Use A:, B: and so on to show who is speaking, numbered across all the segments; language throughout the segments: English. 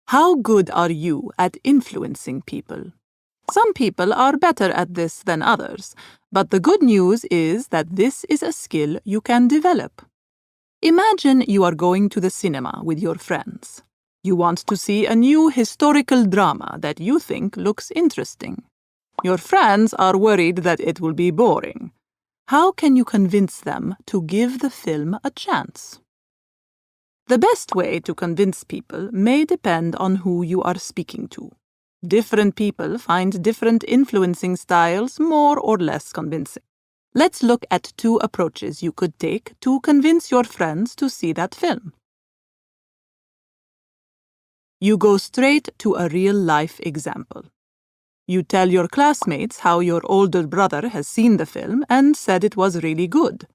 A: How good are you at influencing people? Some people are better at this than others, but the good news is that this is a skill you can develop. Imagine you are going to the cinema with your friends. You want to see a new historical drama that you think looks interesting. Your friends are worried that it will be boring. How can you convince them to give the film a chance? The best way to convince people may depend on who you are speaking to. Different people find different influencing styles more or less convincing. Let's look at two approaches you could take to convince your friends to see that film. You go straight to a real-life example. You tell your classmates how your older brother has seen the film and said it was really good.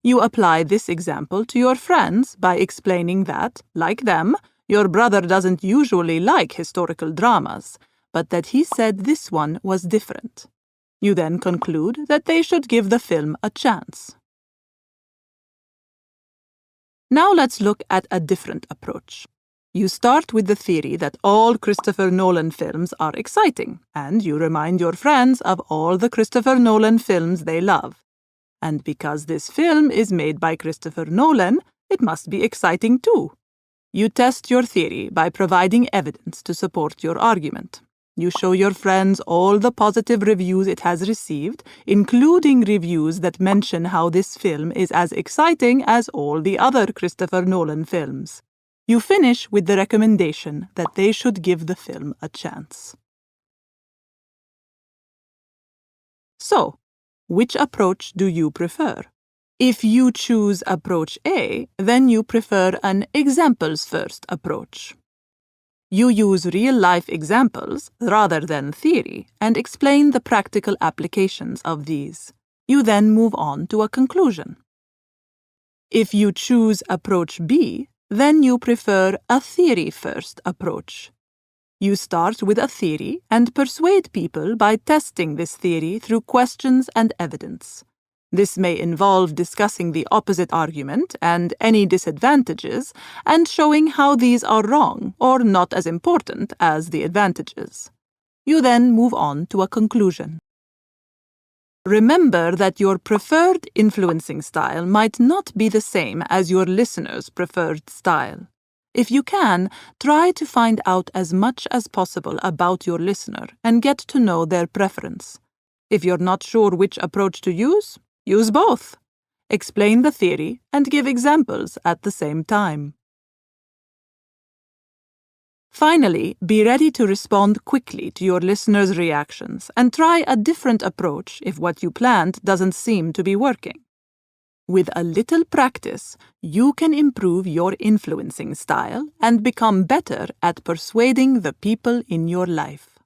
A: You apply this example to your friends by explaining that, like them, your brother doesn't usually like historical dramas, but that he said this one was different. You then conclude that they should give the film a chance. Now let's look at a different approach. You start with the theory that all Christopher Nolan films are exciting, and you remind your friends of all the Christopher Nolan films they love. And because this film is made by Christopher Nolan, it must be exciting too. You test your theory by providing evidence to support your argument. You show your friends all the positive reviews it has received, including reviews that mention how this film is as exciting as all the other Christopher Nolan films. You finish with the recommendation that they should give the film a chance. So, which approach do you prefer? If you choose approach A, then you prefer an examples-first approach. You use real-life examples rather than theory and explain the practical applications of these. You then move on to a conclusion. If you choose approach B, then you prefer a theory-first approach. You start with a theory and persuade people by testing this theory through questions and evidence. This may involve discussing the opposite argument and any disadvantages and showing how these are wrong or not as important as the advantages. You then move on to a conclusion. Remember that your preferred influencing style might not be the same as your listener's preferred style. If you can, try to find out as much as possible about your listener and get to know their preference. If you're not sure which approach to use both. Explain the theory and give examples at the same time. Finally, be ready to respond quickly to your listeners' reactions and try a different approach if what you planned doesn't seem to be working. With a little practice, you can improve your influencing style and become better at persuading the people in your life.